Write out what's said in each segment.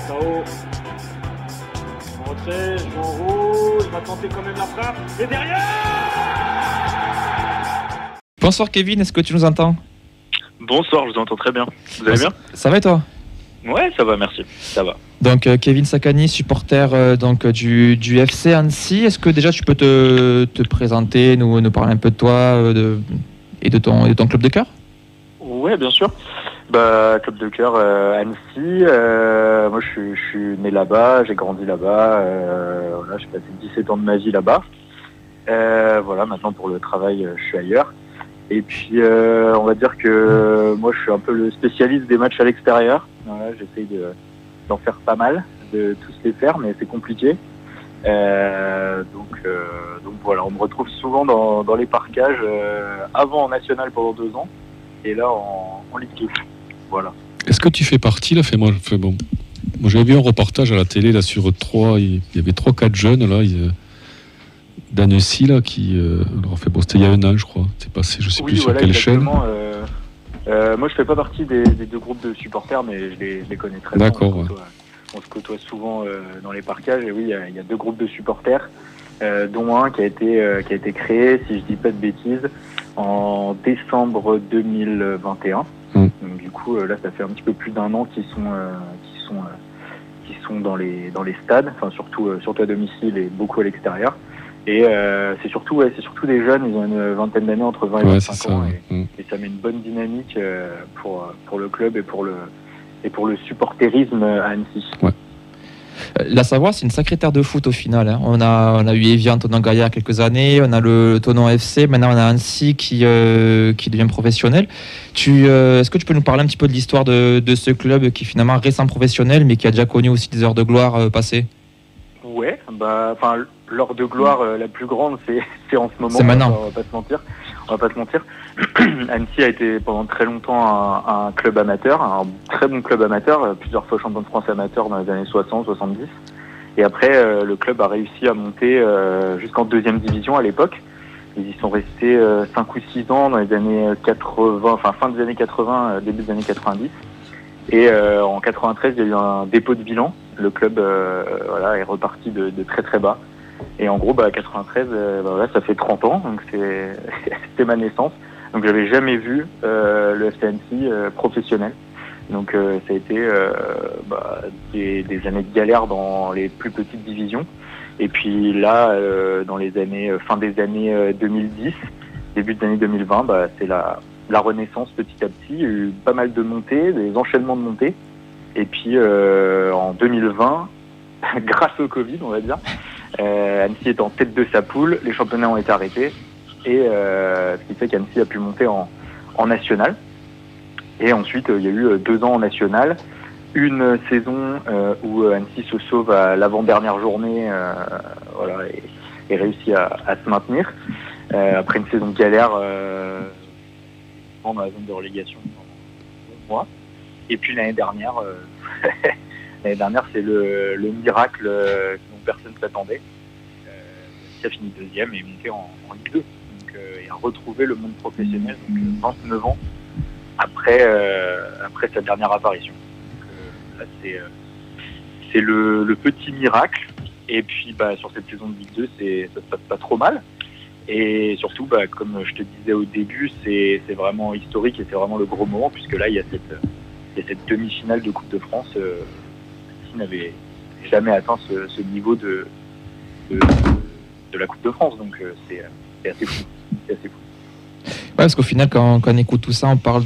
Sao. En retrait, joue en rouge, il va tenter quand même la frappe. Et derrière! Bonsoir Kevin, est-ce que tu nous entends? Bonsoir, je vous entends très bien. Vous allez bien? Ça va et toi? Ouais, ça va, merci. Ça va. Donc Kevin Sakani, supporter du FC Annecy. Est-ce que déjà tu peux te présenter, nous parler un peu de toi et de ton club de cœur? Ouais, bien sûr. Club de cœur Annecy. Moi, je suis né là-bas, j'ai grandi là-bas. Voilà, j'ai passé 17 ans de ma vie là-bas. Voilà, maintenant pour le travail, je suis ailleurs. Et puis, on va dire que moi, je suis un peu le spécialiste des matchs à l'extérieur. Voilà, j'essaye d'en faire pas mal, de tous les faire, mais c'est compliqué. Donc voilà, on me retrouve souvent dans les parcages, avant en national pendant 2 ans, et là en Ligue 2. Voilà. Est-ce que tu fais partie là? Moi j'avais vu un reportage à la télé là sur 3, il y avait 3-4 jeunes là. D'Annecy là qui c'était il y a 1 an je crois, c'est passé, je sais plus sur quelle chaîne. Moi je fais pas partie des 2 groupes de supporters, mais je les connais très bien. D'accord. On se côtoie souvent dans les parcages, et oui, il y a 2 groupes de supporters, dont un qui a été créé, si je dis pas de bêtises, en décembre 2021. Donc du coup là ça fait un petit peu plus d'1 an qu'ils sont dans les stades, enfin surtout à domicile et beaucoup à l'extérieur. Et c'est surtout des jeunes, ils ont une vingtaine d'années, entre 20 et 25 ans, et ça met une bonne dynamique pour le club et pour le supporterisme à Annecy. Ouais. La Savoie, c'est une sacrée terre de foot au final. Hein. On a eu Evian, Thonon-Gaillard il y a quelques années, on a le Thonon FC, maintenant on a Annecy qui devient professionnel. Est-ce que tu peux nous parler un petit peu de l'histoire de ce club qui est finalement récent professionnel, mais qui a déjà connu aussi des heures de gloire passées? Ouais, l'heure de gloire la plus grande, c'est en ce moment. C'est maintenant. On va pas se mentir. Annecy a été pendant très longtemps un club amateur, un très bon club amateur, plusieurs fois champion de France amateur dans les années 60-70. Et après, le club a réussi à monter jusqu'en 2e division à l'époque. Ils y sont restés 5 ou 6 ans dans les années 80, fin des années 80, début des années 90. Et en 93, il y a eu un dépôt de bilan. Le club est reparti de très très bas. Et en gros, 93, ça fait 30 ans, donc c'était ma naissance. Donc j'avais jamais vu le FC Annecy professionnel. Donc ça a été des années de galère dans les plus petites divisions. Et puis là, dans les années fin des années 2010, début des années 2020, c'est la renaissance petit à petit. Il y a eu pas mal de montées, des enchaînements de montées. Et puis en 2020, grâce au Covid, on va dire, Annecy est en tête de sa poule, les championnats ont été arrêtés, et ce qui fait qu'Annecy a pu monter en national. Et ensuite, il y a eu 2 ans en national, une saison où Annecy se sauve à l'avant-dernière journée, et réussit à se maintenir. Après une saison de galère dans la zone de relégation pendant 2 mois. Et puis l'année dernière, c'est le miracle dont personne ne s'attendait. Qui a fini 2e et est monté en Ligue 2. Donc, et a retrouvé le monde professionnel, donc 29 ans après sa dernière apparition. Donc, là, c'est le petit miracle. Et puis sur cette saison de Ligue 2, ça se passe pas trop mal. Et surtout, comme je te disais au début, c'est vraiment historique et c'est vraiment le gros moment, puisque là, il y a cette demi-finale de Coupe de France qui n'avait jamais atteint ce niveau de la Coupe de France. Donc c'est assez fou. Ouais, parce qu'au final, quand on écoute tout ça, on parle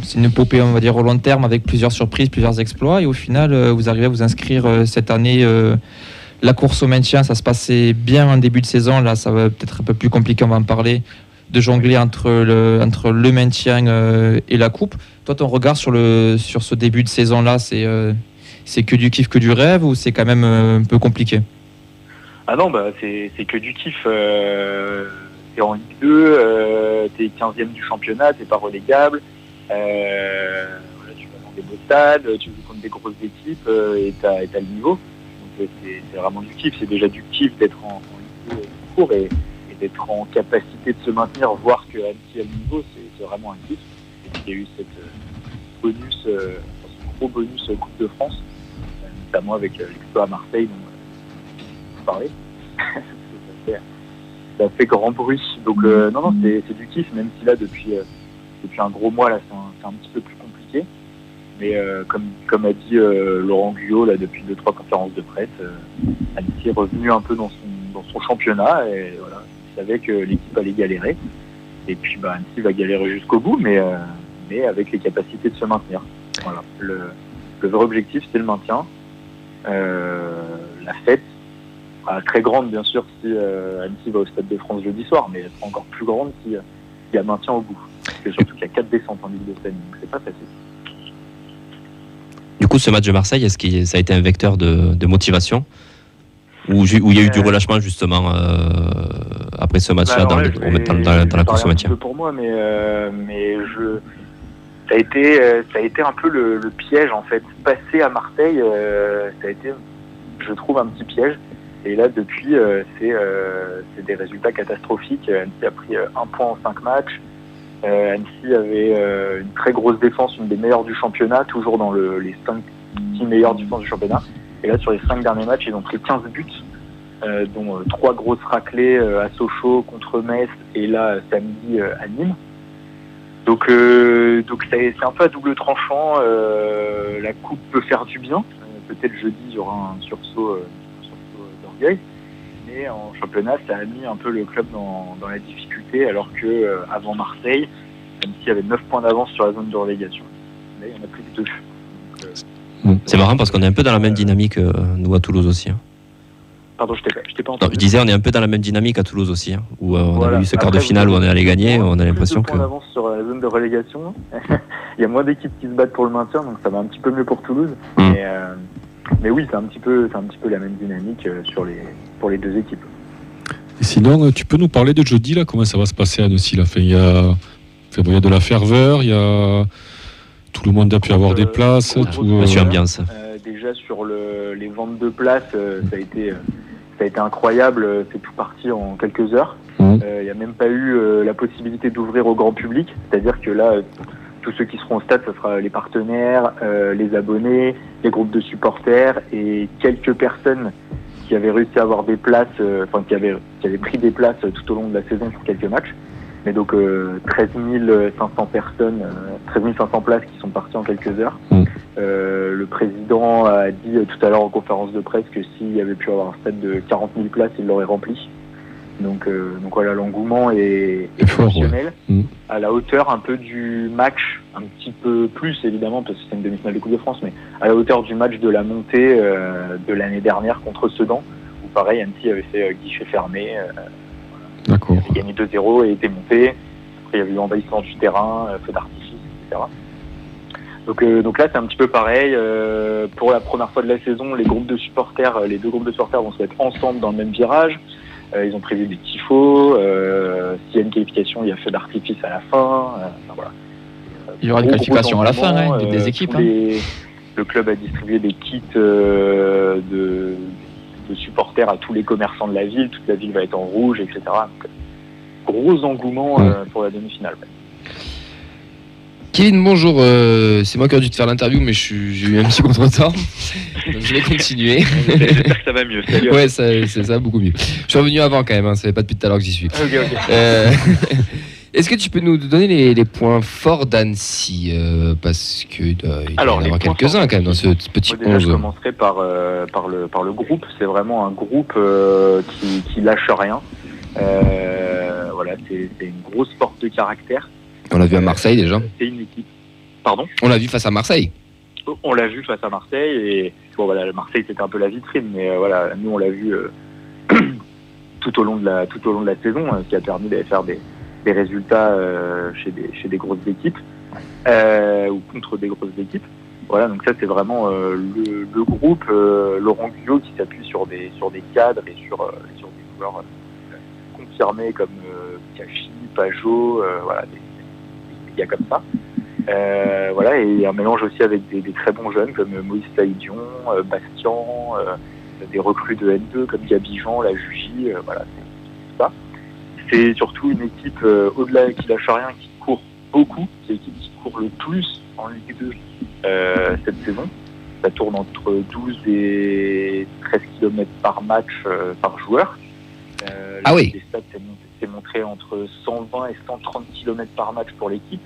c'est une épopée, on va dire, au long terme, avec plusieurs surprises, plusieurs exploits. Et au final, vous arrivez à vous inscrire cette année. La course au maintien, ça se passait bien en début de saison. Là, ça va peut-être un peu plus compliqué, on va en parler, de jongler entre le maintien et la coupe. Toi, ton regard sur ce début de saison-là, c'est que du kiff, que du rêve, ou c'est quand même un peu compliqué? Ah non, c'est que du kiff. T'es en Ligue 2, t'es 15e du championnat, t'es pas relégable. Tu vas dans des beaux stades, tu joues contre des grosses équipes et t'as le niveau. Donc c'est vraiment du kiff. C'est déjà du kiff d'être en Ligue 2 court et d'être en capacité de se maintenir, voir que Annecy a le niveau, c'est vraiment un kiff. Et puis il y a eu cette bonus, gros bonus Coupe de France, notamment avec l'exploit à Marseille dont vous parlez. Ça fait grand bruit. Donc non, c'est du kiff, même si là depuis un gros mois là c'est un petit peu plus compliqué. Mais comme a dit Laurent Guyot là depuis 2-3 conférences de presse, Annecy est revenu un peu dans son championnat et voilà, il savait que l'équipe allait galérer. Et puis Annecy va galérer jusqu'au bout, mais avec les capacités de se maintenir. Voilà. Le vrai objectif c'est le maintien. La fête sera très grande bien sûr si Annecy va au Stade de France jeudi soir, mais elle sera encore plus grande s'il y a maintien au bout. Parce que surtout qu'il y a 4 descentes en Ligue de Seine, donc c'est pas facile. Du coup, ce match de Marseille, est-ce que ça a été un vecteur de motivation où il y a eu du relâchement justement après ce match-là dans la course au maintien? Pour moi, mais ça a été un peu le piège en fait. Passer à Marseille, ça a été, je trouve, un petit piège. Et là, depuis, c'est des résultats catastrophiques. Annecy a pris 1 point en 5 matchs. Annecy avait une très grosse défense, une des meilleures du championnat, toujours dans les 5-6 meilleures défenses du championnat. Et là, sur les 5 derniers matchs, ils ont pris 15 buts, dont 3 grosses raclées à Sochaux contre Metz et là, samedi, à Nîmes. Donc c'est un peu à double tranchant. La coupe peut faire du bien. Peut-être jeudi, il y aura un sursaut d'orgueil. Mais en championnat, ça a mis un peu le club dans la difficulté, alors que avant Marseille, même s'il y avait 9 points d'avance sur la zone de relégation, là, il n'y en a plus que 2. C'est marrant parce qu'on est un peu dans la même dynamique, nous à Toulouse aussi. Hein. Pardon, je t'ai pas entendu. Non, je disais, on est un peu dans la même dynamique à Toulouse aussi, hein, où on a eu ce quart de finale où on est allé gagner, on a l'impression que... Plus de points d'avance sur la zone de relégation, il y a moins d'équipes qui se battent pour le maintien, donc ça va un petit peu mieux pour Toulouse. Mais oui, c'est un petit peu la même dynamique pour les deux équipes. Et sinon, tu peux nous parler de jeudi là, comment ça va se passer à Annecy là? Il y a de la ferveur, tout le monde a pu avoir des places. Monsieur Ambiance. Déjà sur les ventes de places, ça a été incroyable. C'est tout parti en quelques heures. Il n'y a même pas eu la possibilité d'ouvrir au grand public. C'est-à-dire que là, tous ceux qui seront au stade, ce sera les partenaires, les abonnés, les groupes de supporters et quelques personnes qui avaient réussi à avoir des places, qui avaient pris des places tout au long de la saison pour quelques matchs. Mais donc 13 500 personnes, 13 500 places qui sont parties en quelques heures. Le président a dit tout à l'heure en conférence de presse que s'il y avait pu avoir un stade de 40 000 places, il l'aurait rempli. Donc voilà, l'engouement est exceptionnel, à la hauteur un peu du match, un petit peu plus évidemment parce que c'est une demi-finale de Coupe de France, mais à la hauteur du match de la montée de l'année dernière contre Sedan, où pareil Annecy avait fait guichet fermé, D'accord. avait gagné 2-0 et était monté. Après il y avait eu envahissement du terrain, feu d'artifice, etc. Donc là c'est un petit peu pareil. Pour la première fois de la saison, les deux groupes de supporters vont se mettre ensemble dans le même virage. Ils ont prévu des tifos. S'il y a une qualification, il y a feu d'artifice à la fin. Voilà. Il y aura une qualification à la fin des équipes. Le club a distribué des kits de supporters à tous les commerçants de la ville. Toute la ville va être en rouge, etc. Donc, gros engouement pour la demi-finale. Kevin, bonjour. C'est moi qui ai dû te faire l'interview, mais j'ai eu un petit contretemps. Donc je vais continuer. J'espère que ça va mieux. Salut. Ouais, ça va beaucoup mieux. Je suis revenu avant quand même, hein, ça fait pas depuis tout à l'heure que j'y suis. Ok. Est-ce que tu peux nous donner les points forts d'Annecy parce qu'il doit y en avoir quelques-uns quand même dans ce petit 11. Je commencerai par le groupe. C'est vraiment un groupe qui lâche rien. Voilà, c'est une grosse force de caractère. On l'a vu à Marseille déjà. C'est une équipe. Pardon ? On l'a vu face à Marseille. On l'a vu face à Marseille et bon voilà, Marseille c'était un peu la vitrine, mais voilà, nous on l'a vu tout au long de la saison, ce qui a permis d'aller faire des résultats chez des grosses équipes ou contre des grosses équipes. Voilà, donc ça c'est vraiment le groupe Laurent Guyot qui s'appuie sur des cadres et sur des joueurs confirmés comme Kachi, Pajot, voilà, des gars comme ça. Voilà, et un mélange aussi avec des très bons jeunes comme Moïse Saïdion, Bastien, des recrues de N2 comme Gabijan, la Jugie, voilà, c'est ça. C'est surtout une équipe au-delà qui lâche rien, qui court beaucoup, c'est l'équipe qui court le plus en Ligue 2 cette saison. Ça tourne entre 12 et 13 km par match par joueur. Ah oui. Les stats c'est montré entre 120 et 130 km par match pour l'équipe.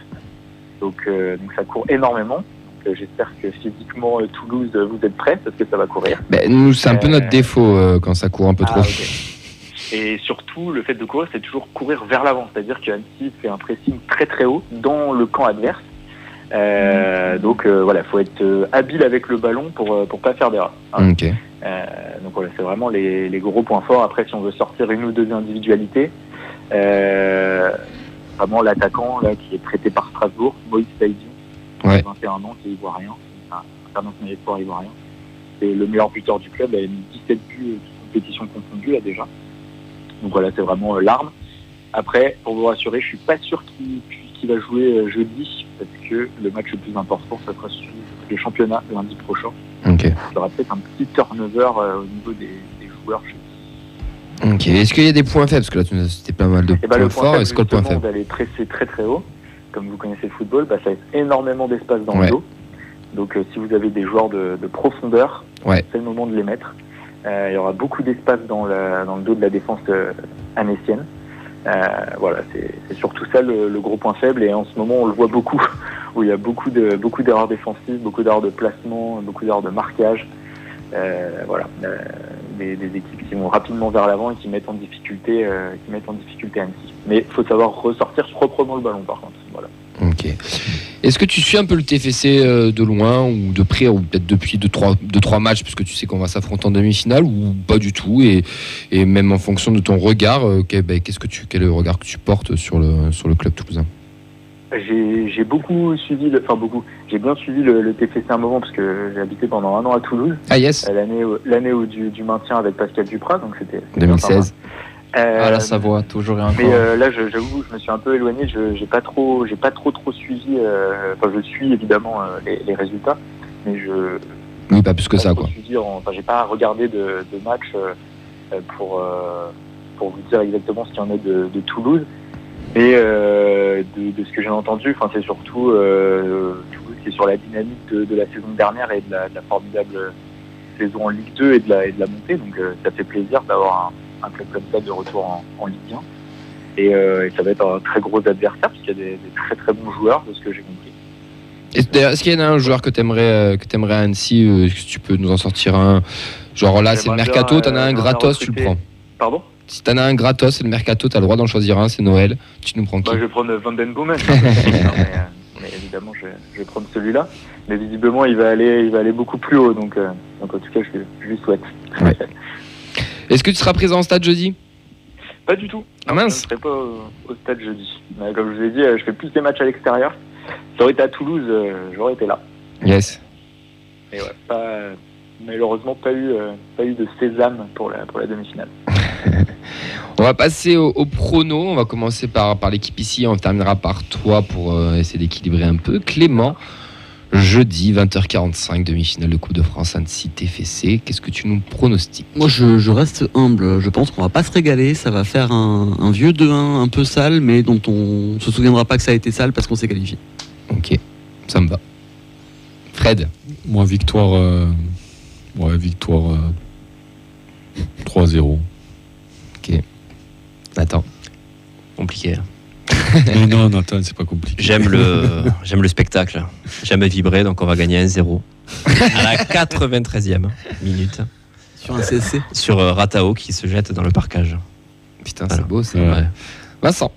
Donc ça court énormément. Donc, j'espère que physiquement Toulouse vous êtes prêts parce que ça va courir. Nous c'est un peu notre défaut quand ça court un peu trop. Okay. Et surtout le fait de courir c'est toujours courir vers l'avant. C'est-à-dire que Annecy fait un pressing très très haut dans le camp adverse. Donc voilà, faut être habile avec le ballon pour pas faire d'erreur. Okay. Donc voilà, c'est vraiment les gros points forts. Après, si on veut sortir une ou deux individualités, vraiment l'attaquant là qui est prêté par Strasbourg, Moïse Saïdi, 21 ans, qui est ivoirien, international espoir ivoirien. C'est le meilleur buteur du club, il a mis 17 buts de compétition confondue là déjà. Donc voilà, c'est vraiment l'arme. Après, pour vous rassurer, je suis pas sûr qu'il va jouer jeudi parce que le match le plus important, ça sera sur le championnat lundi prochain. Okay. Il y aura peut-être un petit turnover au niveau des joueurs jeudi. Ok. Est-ce qu'il y a des points faibles? Parce que là, tu nous as cité pas mal de points forts. Est-ce que le point faible d'aller presser très très haut, comme vous connaissez le football, ça laisse énormément d'espace dans le dos. Donc si vous avez des joueurs de profondeur, c'est le moment de les mettre. Il y aura beaucoup d'espace dans le dos de la défense annécienne. Voilà, c'est surtout ça le gros point faible. Et en ce moment, on le voit beaucoup, où il y a beaucoup d'erreurs défensives, beaucoup d'erreurs de placement, beaucoup d'erreurs de marquage. Voilà, des équipes qui vont rapidement vers l'avant et qui mettent en difficulté Annecy. Mais il faut savoir ressortir proprement le ballon, par contre. Voilà. Ok. Est-ce que tu suis un peu le TFC de loin ou de près, ou peut-être depuis 2-3 matchs, puisque tu sais qu'on va s'affronter en demi-finale, ou pas du tout, et même en fonction de ton regard, quel est le regard que tu portes sur le club toulousain? J'ai beaucoup suivi, j'ai bien suivi le TFC un moment parce que j'ai habité pendant 1 an à Toulouse. Ah yes. L'année du maintien avec Pascal Duprat, donc c'était 2016. La Savoie, toujours et encore. Mais là, j'avoue, je me suis un peu éloigné. J'ai pas trop suivi. Je suis évidemment les résultats, mais oui, pas plus que ça, quoi. J'ai pas regardé de match pour vous dire exactement ce qu'il y en est de Toulouse. Et de ce que j'ai entendu, c'est surtout Toulouse qui est sur la dynamique de la saison dernière et de la formidable saison en Ligue 2 et de la montée. Donc ça fait plaisir d'avoir un club comme ça de retour en Ligue 1. Et ça va être un très gros adversaire parce qu'il y a des très très bons joueurs de ce que j'ai compris. Est-ce qu'il y en a un joueur que t'aimerais à Annecy? Est-ce que tu peux nous en sortir un? Genre là, c'est le mercato, t'en as un gratos, tu le prends. Pardon? Si t'en as un gratos, c'est le mercato, t'as le droit d'en choisir un, c'est Noël. Tu nous prends qui? Je vais prendre Van Den Boomen. mais évidemment, je vais prendre celui-là. Mais visiblement, il va aller beaucoup plus haut. Donc en tout cas, je lui souhaite. Ouais. Est-ce que tu seras présent au stade jeudi? Pas du tout. Ah mince. Je ne serai pas au stade jeudi. Comme je vous ai dit, je fais plus des matchs à l'extérieur. Si ça aurait été à Toulouse, j'aurais été là. Yes. Et malheureusement, pas eu de sésame pour la demi-finale. On va passer au prono. On va commencer par l'équipe ici. On terminera par toi pour essayer d'équilibrer un peu. Clément, jeudi 20h45, demi-finale de Coupe de France Annecy TFC. Qu'est-ce que tu nous pronostiques? Moi, je reste humble. Je pense qu'on va pas se régaler. Ça va faire un vieux 2-1 un peu sale, mais dont on se souviendra pas que ça a été sale parce qu'on s'est qualifié. Ok, ça me va. Fred? Moi, victoire 3-0. Ok. Nathan? Compliqué. Mais non, Nathan, c'est pas compliqué. J'aime le spectacle. J'aime vibrer, donc on va gagner 1-0. À la 93e minute. Sur un CSC. Sur Ratao qui se jette dans le parcage. Putain, c'est beau, c'est vrai. Vincent?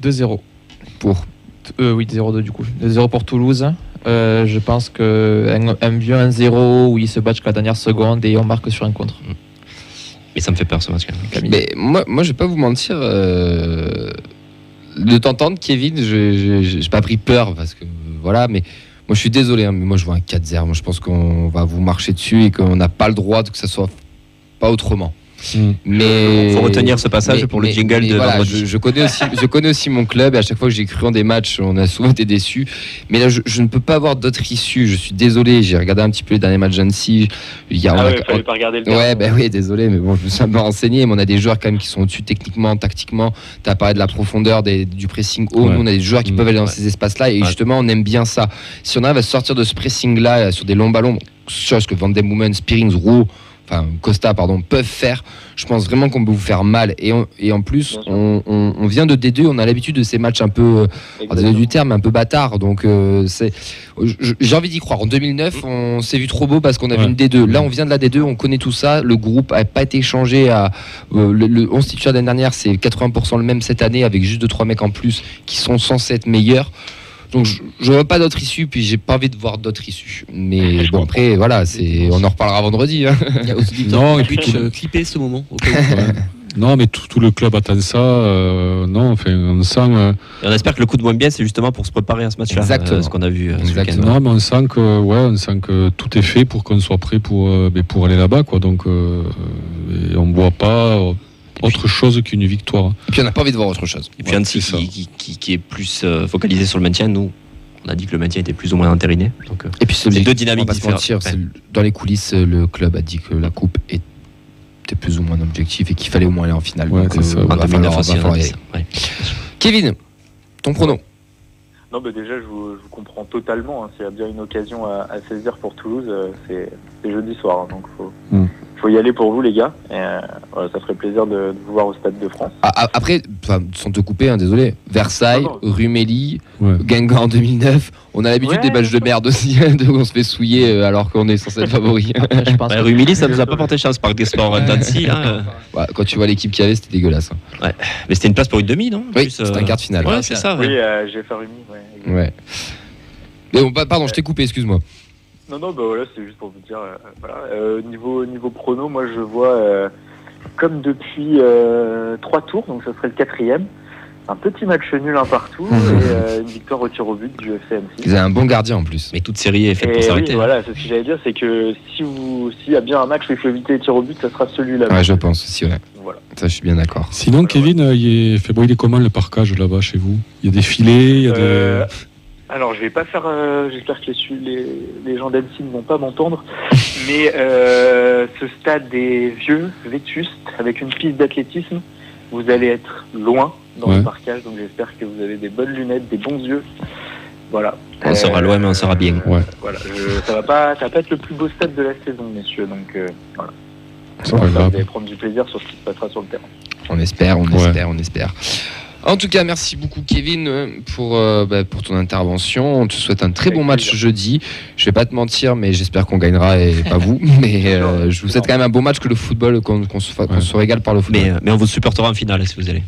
2-0. Pour oui, 0-2 du coup. 2-0 pour Toulouse. Je pense qu'un vieux 1-0 où ils se battent jusqu'à la dernière seconde et on marque sur un contre. Mais ça me fait peur ce match quand même. Mais moi je vais pas vous mentir, de t'entendre Kevin, j'ai pas pris peur parce que voilà, mais moi je suis désolé, mais moi je vois un 4-0. Moi je pense qu'on va vous marcher dessus et qu'on n'a pas le droit que ça soit pas autrement. Mais faut retenir ce passage pour le jingle de voilà, vendredi. je connais aussi mon club et à chaque fois que j'ai cru en des matchs, on a souvent été déçus. Mais là, je ne peux pas avoir d'autre issue. Je suis désolé. J'ai regardé un petit peu les derniers matchs d'Annecy. Fallait pas regarder le terrain. Oui, désolé, mais bon, je me suis un peu renseigné. Mais on a des joueurs quand même qui sont au-dessus techniquement, tactiquement. Tu as parlé de la profondeur du pressing haut. Nous, on a des joueurs qui peuvent aller dans ces espaces-là et justement, on aime bien ça. Si on arrive à sortir de ce pressing-là sur des longs ballons, chose que Van Den Boomen, Spearings, Roux, Costa, peuvent faire. Je pense vraiment qu'on peut vous faire mal. Et en plus, on vient de D2, on a l'habitude de ces matchs un peu, désolé du terme, un peu bâtards. Donc, j'ai envie d'y croire. En 2009, on s'est vu trop beau parce qu'on avait une D2. Là, on vient de la D2, on connaît tout ça. Le groupe n'a pas été changé. Le 11 titulaire de l'année dernière, c'est 80% le même cette année, avec juste 2-3 mecs en plus qui sont censés être meilleurs. Donc je vois pas d'autre issue, puis j'ai pas envie de voir d'autres issues. Mais bon, après, voilà, on en reparlera vendredi. Hein. Il y a aussi Non, et puis puis clipper ce moment. Non, mais tout le club attend ça. On sent. Et on espère que le coup de moins bien, c'est justement pour se préparer à ce match-là. Exactement. Ce qu'on a vu ce week-end. Non, mais on sent que tout est fait pour qu'on soit prêt pour aller là-bas, quoi. Donc, et on voit pas autre chose qu'une victoire. Et puis on n'a pas envie de voir autre chose. Et puis Annecy qui est plus focalisé sur le maintien, nous on a dit que le maintien était plus ou moins entériné. Donc, et puis c'est deux dynamiques différentes. Dans les coulisses, le club a dit que la coupe était plus ou moins un objectif et qu'il fallait au moins aller en finale. Ouais, donc, en 2009 aussi, on a dit ça. Kevin, ton prono? Non, déjà, je vous comprends totalement. S'il y a bien une occasion à saisir pour Toulouse, c'est jeudi soir. Donc, faut y aller pour vous, les gars. Et, ça ferait plaisir de vous voir au Stade de France. Après, sans te couper, désolé, Versailles, Rumilly, Guingamp en 2009. On a l'habitude des matchs de merde aussi, où on se fait souiller alors qu'on est censé être favori. Je pense Rumilly, ça nous a pas porté chance. Parc des Sports d'Annecy. Quand tu vois l'équipe qu'il y avait, c'était dégueulasse. Ouais. Mais c'était une place pour une demi, non? Oui, c'était un quart de finale. Ouais, c'est ça. Oui, j'ai fait Rumilly. Ouais. Mais bon, pardon, je t'ai coupé, excuse-moi. Non, voilà, c'est juste pour vous dire. Niveau prono, moi je vois comme depuis 3 tours, donc ça serait le 4e, un petit match nul un partout et une victoire au tir au but du FC Annecy. Ils ont un bon gardien en plus. Mais toute série est faite pour s'arrêter. Oui, voilà, c'est ce que j'allais dire, c'est que s'il y a bien un match où il faut éviter les tirs au but, ça sera celui-là. Ouais, je pense aussi, ouais. Voilà. Ça, je suis bien d'accord. Sinon, Kevin, il est comment le parquage là-bas chez vous? Il y a des filets, il y a des... Alors, je vais pas faire. J'espère que les gens d'Annecy ne vont pas m'entendre. Mais ce stade est vieux, vétuste, avec une piste d'athlétisme. Vous allez être loin dans le parquage, donc j'espère que vous avez des bonnes lunettes, des bons yeux. Voilà. On sera loin, mais on sera bien. Ouais. Voilà. Ça va pas être le plus beau stade de la saison, messieurs. Donc voilà. C'est pas grave. Vous allez prendre du plaisir sur ce qui se passera sur le terrain. On espère. En tout cas, merci beaucoup Kevin pour ton intervention. On te souhaite un très bon match jeudi. Je vais pas te mentir, mais j'espère qu'on gagnera et pas vous. Mais je vous souhaite quand même un bon match, que le football, qu'on se régale par le football. Mais on vous supportera en finale si vous allez.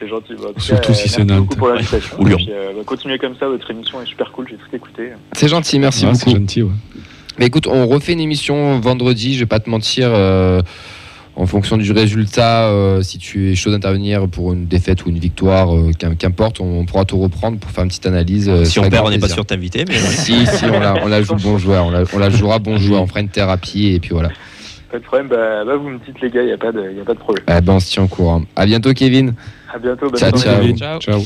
C'est gentil. Surtout si c'est Nantes. Merci beaucoup pour l'invitation. Ou Lyon. Puis, continuez comme ça, votre émission est super cool, j'ai tout écouté. C'est gentil, merci beaucoup. C'est gentil, ouais. Mais écoute, on refait une émission vendredi, je vais pas te mentir. En fonction du résultat, si tu es chaud d'intervenir pour une défaite ou une victoire, qu'importe, on pourra tout reprendre pour faire une petite analyse. Si on perd, on n'est pas sûr de t'inviter. Mais si, on la joue bon joueur. On la jouera bon joueur. On fera une thérapie et puis voilà. Pas de problème. Vous me dites les gars, il n'y a pas de problème. On se tient au courant. À bientôt Kevin. À bientôt. Ciao.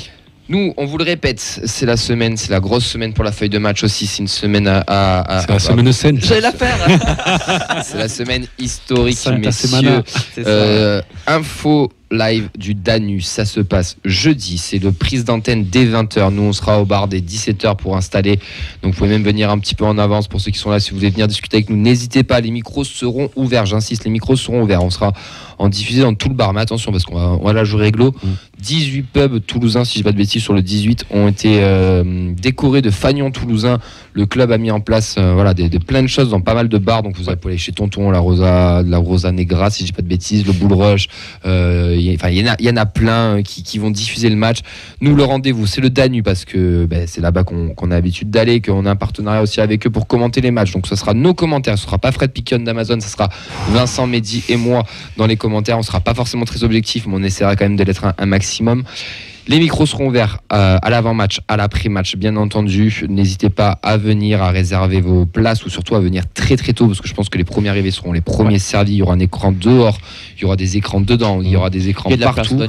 Nous, on vous le répète, c'est la grosse semaine pour la feuille de match aussi. C'est une semaine c'est la semaine sainte. J'allais la faire. C'est la semaine historique, Santa messieurs. Semana. Info live du Danus, ça se passe jeudi, c'est de prise d'antenne dès 20h. Nous on sera au bar dès 17h pour installer, donc vous pouvez même venir un petit peu en avance pour ceux qui sont là. Si vous voulez venir discuter avec nous, n'hésitez pas, les micros seront ouverts, j'insiste, les micros seront ouverts. On sera en diffusé dans tout le bar, mais attention parce qu'on va la jouer réglo. 18 pubs toulousains, si je dis pas de bêtises, sur le 18 ont été décorés de fanions toulousains. Le club a mis en place plein de choses dans pas mal de bars, donc vous allez aller chez Tonton, la Rosa Negra, si je dis pas de bêtises, le Bull Rush, il y en a plein qui vont diffuser le match. Nous, le rendez-vous, c'est le Danube parce que c'est là-bas qu'on a l'habitude d'aller, qu'on a un partenariat aussi avec eux pour commenter les matchs. Donc, ce sera nos commentaires. Ce sera pas Fred Piquion d'Amazon, ce sera Vincent, Mehdi et moi dans les commentaires. On sera pas forcément très objectif, mais on essaiera quand même de l'être un maximum. Les micros seront ouverts à l'avant-match, à l'après-match, bien entendu. N'hésitez pas à venir, à réserver vos places ou surtout à venir très très tôt parce que je pense que les premiers arrivés seront les premiers servis. Il y aura un écran dehors, il y aura des écrans dedans, il y aura des écrans partout.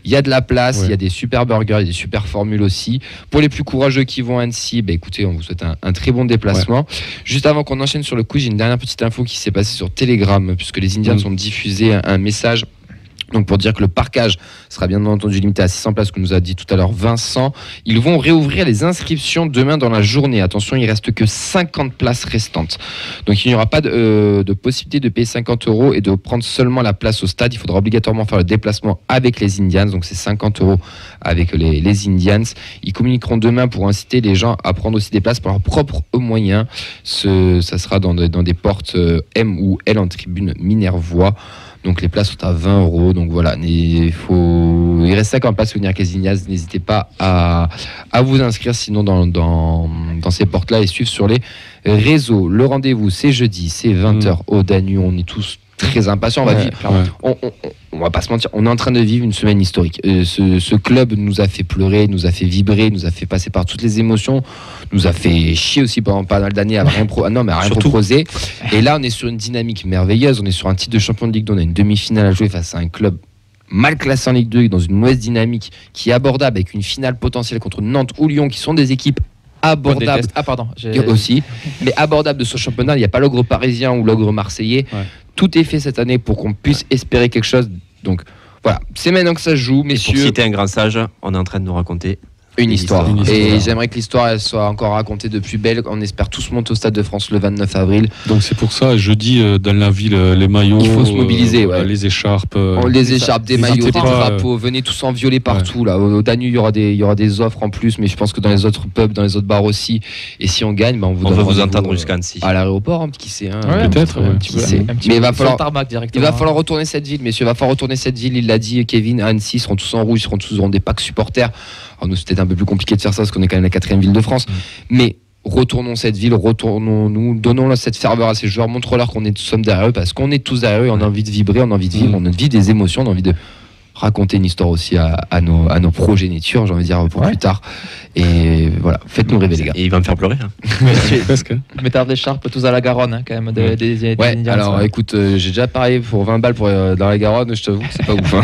Il y a de la place, il y a des super burgers, il y a des super formules aussi. Pour les plus courageux qui vont à Annecy, écoutez, on vous souhaite un très bon déplacement. Juste avant qu'on enchaîne sur le quiz, j'ai une dernière petite info qui s'est passée sur Telegram puisque les Indians ont diffusé un message. Donc pour dire que le parquage sera bien entendu limité à 600 places, que nous a dit tout à l'heure Vincent. Ils vont réouvrir les inscriptions demain dans la journée. Attention, il reste que 50 places restantes. Donc il n'y aura pas de possibilité de payer 50 € et de prendre seulement la place au stade. Il faudra obligatoirement faire le déplacement avec les Indians. Donc c'est 50 € avec les Indians. Ils communiqueront demain pour inciter les gens à prendre aussi des places par leurs propres moyens. Ça sera dans des portes M ou L en tribune Minervois. Donc les places sont à 20 €. Donc voilà, il reste 50 places pour venir avec les Indians. N'hésitez pas à vous inscrire sinon dans ces portes-là et suivre sur les réseaux. Le rendez-vous, c'est jeudi, c'est 20h au Danube. On est tous très impatients. On va pas se mentir, on est en train de vivre une semaine historique. Ce club nous a fait pleurer, nous a fait vibrer, nous a fait passer par toutes les émotions, nous a fait chier aussi pendant pas mal d'années à rien proposer. Et là, on est sur une dynamique merveilleuse. On est sur un titre de champion de Ligue 2. On a une demi-finale à jouer face à un club mal classé en Ligue 2, dans une mauvaise dynamique, qui est abordable avec une finale potentielle contre Nantes ou Lyon, qui sont des équipes abordables. Aussi, mais abordables de ce championnat. Il n'y a pas l'ogre parisien ou l'ogre marseillais. Ouais. Tout est fait cette année pour qu'on puisse espérer quelque chose. Donc voilà, c'est maintenant que ça se joue, messieurs. Pour citer un grand sage, on est en train de nous raconter une histoire. Et j'aimerais que l'histoire elle soit encore racontée de plus belle. On espère tous monter au Stade de France le 29 avril. Donc c'est pour ça, jeudi, dans la ville, les maillots. Il faut se mobiliser, les écharpes. Les écharpes, des maillots, des drapeaux. Venez tous en violet partout. Là. Au Danube, il y aura des offres en plus, mais je pense que dans les autres pubs, dans les autres bars aussi. Et si on gagne, on va vous entendre jusqu'à Annecy. À l'aéroport, qui sait. Peut-être. Mais il va falloir retourner cette ville, messieurs. Il va falloir retourner cette ville. Il l'a dit, Kevin. À Annecy, ils seront tous en rouge, ils auront des packs supporters. Alors nous, c'est peut-être un peu plus compliqué de faire ça parce qu'on est quand même la 4e ville de France. Mais retournons cette ville, retournons-nous, donnons cette ferveur à ces joueurs, montrons-leur qu'on est sommes derrière eux parce qu'on est tous derrière eux et on a envie de vibrer, on a envie de vivre, on a envie de vivre des émotions, on a envie de raconter une histoire aussi à nos progénitures, j'ai envie de dire, pour plus tard. Et voilà, faites-nous rêver, les gars. Et il va me faire pleurer. Mettez des charpes tous à la Garonne, quand même. Des Indians, alors écoute, j'ai déjà parié pour 20 balles dans la Garonne, je t'avoue que c'est pas ouf.